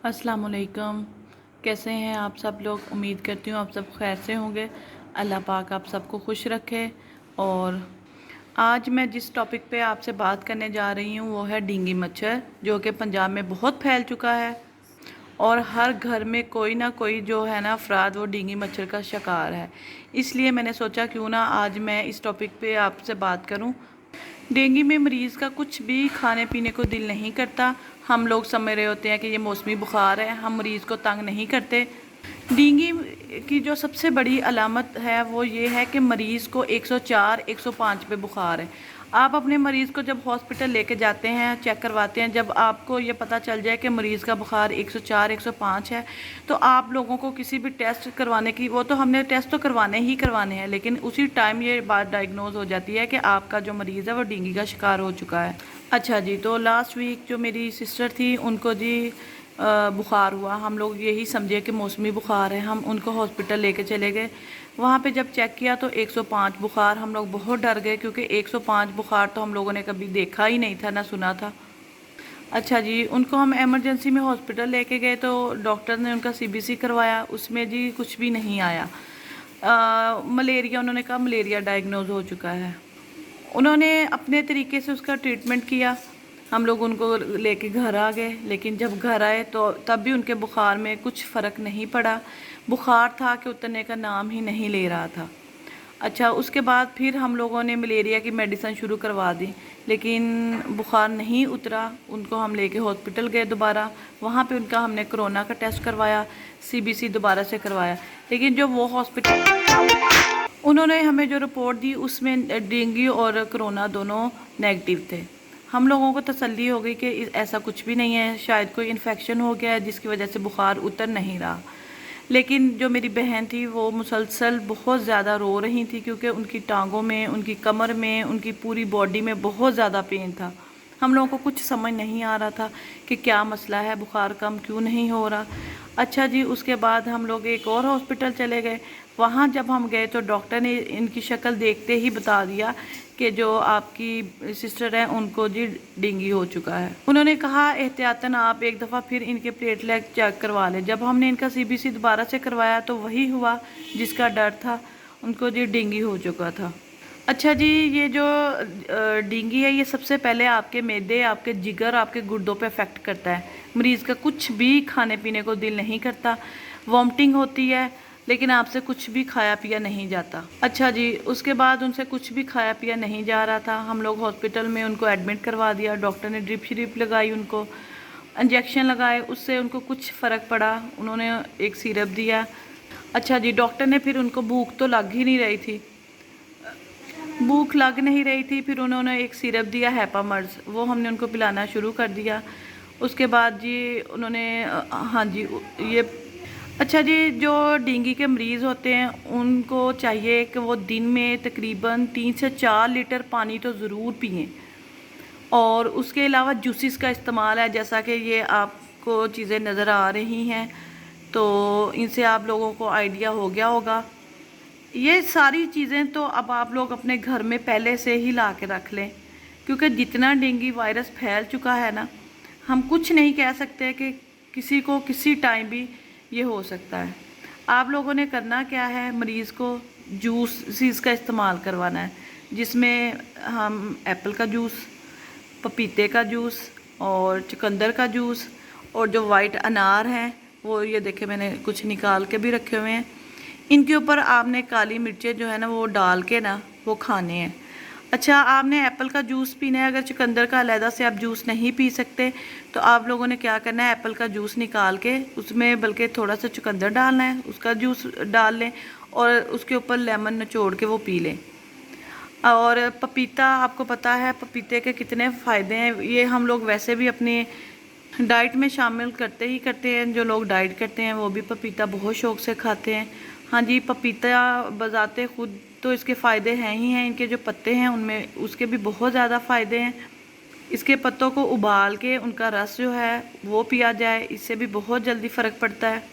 अस्सलाम वालेकुम। कैसे हैं आप सब लोग? उम्मीद करती हूँ आप सब खैर से होंगे। अल्लाह पाक आप सबको खुश रखे। और आज मैं जिस टॉपिक पे आपसे बात करने जा रही हूँ वो है डेंगू मच्छर, जो कि पंजाब में बहुत फैल चुका है और हर घर में कोई ना कोई जो है ना अफराद वो डेंगू मच्छर का शिकार है। इसलिए मैंने सोचा क्यों ना आज मैं इस टॉपिक पे आपसे बात करूं। डेंगू में मरीज़ का कुछ भी खाने पीने को दिल नहीं करता। हम लोग समझ रहे होते हैं कि ये मौसमी बुखार है, हम मरीज़ को तंग नहीं करते। डेंगू की जो सबसे बड़ी अलामत है वो ये है कि मरीज़ को 104 105 पे बुखार है। आप अपने मरीज़ को जब हॉस्पिटल लेके जाते हैं, चेक करवाते हैं, जब आपको ये पता चल जाए कि मरीज़ का बुखार 104 105 है, तो आप लोगों को किसी भी टेस्ट करवाने की, वो तो हमने टेस्ट तो करवाने ही करवाने हैं, लेकिन उसी टाइम ये बात डायग्नोज हो जाती है कि आपका जो मरीज़ है वो डेंगू का शिकार हो चुका है। अच्छा जी, तो लास्ट वीक जो मेरी सिस्टर थी उनको जी बुखार हुआ। हम लोग यही समझे कि मौसमी बुखार है, हम उनको हॉस्पिटल लेके चले गए। वहाँ पे जब चेक किया तो 105 बुखार। हम लोग बहुत डर गए क्योंकि 105 बुखार तो हम लोगों ने कभी देखा ही नहीं था, ना सुना था। अच्छा जी, उनको हम इमरजेंसी में हॉस्पिटल लेके गए तो डॉक्टर ने उनका सीबीसी करवाया, उसमें जी कुछ भी नहीं आया। मलेरिया, उन्होंने कहा मलेरिया डायग्नोज हो चुका है। उन्होंने अपने तरीके से उसका ट्रीटमेंट किया। हम लोग उनको लेके घर आ गए, लेकिन जब घर आए तो तब भी उनके बुखार में कुछ फ़र्क नहीं पड़ा। बुखार था कि उतरने का नाम ही नहीं ले रहा था। अच्छा, उसके बाद फिर हम लोगों ने मलेरिया की मेडिसिन शुरू करवा दी, लेकिन बुखार नहीं उतरा। उनको हम लेके हॉस्पिटल गए दोबारा। वहाँ पे उनका हमने कोरोना का टेस्ट करवाया, सीबीसी दोबारा से करवाया, लेकिन जो वो हॉस्पिटल उन्होंने हमें जो रिपोर्ट दी उसमें डेंगू और कोरोना दोनों नेगेटिव थे। हम लोगों को तसल्ली हो गई कि ऐसा कुछ भी नहीं है, शायद कोई इन्फेक्शन हो गया है जिसकी वजह से बुखार उतर नहीं रहा। लेकिन जो मेरी बहन थी वो मुसलसल बहुत ज़्यादा रो रही थी क्योंकि उनकी टांगों में, उनकी कमर में, उनकी पूरी बॉडी में बहुत ज़्यादा पेन था। हम लोगों को कुछ समझ नहीं आ रहा था कि क्या मसला है, बुखार कम क्यों नहीं हो रहा। अच्छा जी, उसके बाद हम लोग एक और हॉस्पिटल चले गए। वहाँ जब हम गए तो डॉक्टर ने इनकी शक्ल देखते ही बता दिया कि जो आपकी सिस्टर है उनको जी डेंगू हो चुका है। उन्होंने कहा एहतियातन आप एक दफ़ा फिर इनके प्लेटलेट चेक करवा लें। जब हमने इनका सीबीसी दोबारा से करवाया तो वही हुआ जिसका डर था, उनको जी डेंगू हो चुका था। अच्छा जी, ये जो डेंगू है ये सबसे पहले आपके मैदे, आपके जिगर, आपके गुर्दों पे अफेक्ट करता है। मरीज़ का कुछ भी खाने पीने को दिल नहीं करता, वॉमिटिंग होती है, लेकिन आपसे कुछ भी खाया पिया नहीं जाता। अच्छा जी, उसके बाद उनसे कुछ भी खाया पिया नहीं जा रहा था। हम लोग हॉस्पिटल में उनको एडमिट करवा दिया। डॉक्टर ने ड्रिप श्रिप लगाई, उनको इंजेक्शन लगाए, उससे उनको कुछ फ़र्क पड़ा। उन्होंने एक सिरप दिया। अच्छा जी, डॉक्टर ने फिर उनको भूख तो लग ही नहीं रही थी, भूख लग नहीं रही थी, फिर उन्होंने एक सिरप दिया हैपामर्स, वो हमने उनको पिलाना शुरू कर दिया। उसके बाद जी उन्होंने हाँ जी ये अच्छा जी, जो डेंगू के मरीज़ होते हैं उनको चाहिए कि वो दिन में तकरीबन 3 से 4 लीटर पानी तो ज़रूर पिएं, और उसके अलावा जूसेस का इस्तेमाल है, जैसा कि ये आपको चीज़ें नज़र आ रही हैं तो इनसे आप लोगों को आइडिया हो गया होगा। ये सारी चीज़ें तो अब आप लोग अपने घर में पहले से ही ला के रख लें, क्योंकि जितना डेंगू वायरस फैल चुका है ना, हम कुछ नहीं कह सकते कि किसी को किसी टाइम भी ये हो सकता है। आप लोगों ने करना क्या है, मरीज़ को जूस का इस्तेमाल करवाना है, जिसमें हम एप्पल का जूस, पपीते का जूस और चुकंदर का जूस, और जो वाइट अनार हैं वो ये देखे मैंने कुछ निकाल के भी रखे हुए हैं, इनके ऊपर आपने काली मिर्चें जो है ना वो डाल के ना वो खाने हैं। अच्छा, आपने एप्पल का जूस पीना है। अगर चुकंदर का अलहदा से आप जूस नहीं पी सकते तो आप लोगों ने क्या करना है, एप्पल का जूस निकाल के उसमें बल्कि थोड़ा सा चुकंदर डालना है, उसका जूस डाल लें और उसके ऊपर लेमन निचोड़ के वो पी लें। और पपीता, आपको पता है पपीते के कितने फ़ायदे हैं, ये हम लोग वैसे भी अपनी डाइट में शामिल करते ही करते हैं। जो लोग डाइट करते हैं वो भी पपीता बहुत शौक़ से खाते हैं। हाँ जी, पपीता बजाते खुद तो इसके फ़ायदे हैं ही हैं, इनके जो पत्ते हैं उनमें उसके भी बहुत ज़्यादा फ़ायदे हैं। इसके पत्तों को उबाल के उनका रस जो है वो पिया जाए, इससे भी बहुत जल्दी फ़र्क पड़ता है।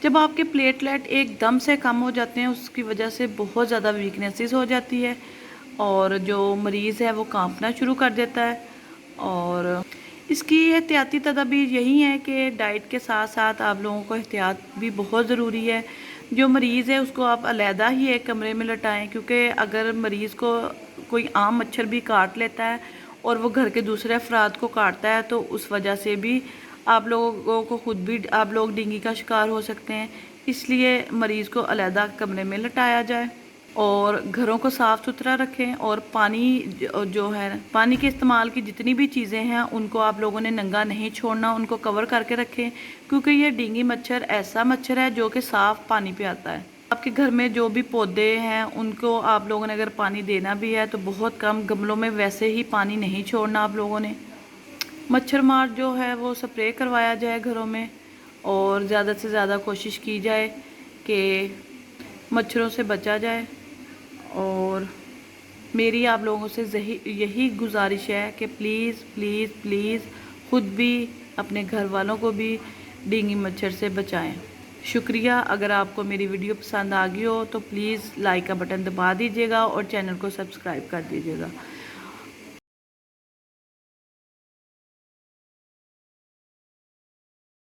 जब आपके प्लेटलेट एकदम से कम हो जाते हैं उसकी वजह से बहुत ज़्यादा वीकनेसेस हो जाती है और जो मरीज़ है वो कांपना शुरू कर देता है। और इसकी एहतियाती तदाबीर यही है कि डाइट के साथ साथ आप लोगों को एहतियात भी बहुत ज़रूरी है। जो मरीज़ है उसको आप अलहदा ही एक कमरे में लटाएं, क्योंकि अगर मरीज़ को कोई आम मच्छर भी काट लेता है और वो घर के दूसरे अफराद को काटता है तो उस वजह से भी आप लोगों को खुद भी आप लोग डेंगू का शिकार हो सकते हैं। इसलिए मरीज़ को अलहदा कमरे में लटाया जाए और घरों को साफ़ सुथरा रखें। और पानी जो है, पानी के इस्तेमाल की जितनी भी चीज़ें हैं उनको आप लोगों ने नंगा नहीं छोड़ना, उनको कवर करके रखें, क्योंकि ये डेंगू मच्छर ऐसा मच्छर है जो कि साफ़ पानी पे आता है। आपके घर में जो भी पौधे हैं उनको आप लोगों ने अगर पानी देना भी है तो बहुत कम, गमलों में वैसे ही पानी नहीं छोड़ना आप लोगों ने। मच्छर मार जो है वो स्प्रे करवाया जाए घरों में, और ज़्यादा से ज़्यादा कोशिश की जाए कि मच्छरों से बचा जाए। और मेरी आप लोगों से यही गुजारिश है कि प्लीज़ प्लीज़ प्लीज़ ख़ुद भी अपने घर वालों को भी डेंगू मच्छर से बचाएं। शुक्रिया। अगर आपको मेरी वीडियो पसंद आ गई हो तो प्लीज़ लाइक का बटन दबा दीजिएगा और चैनल को सब्सक्राइब कर दीजिएगा।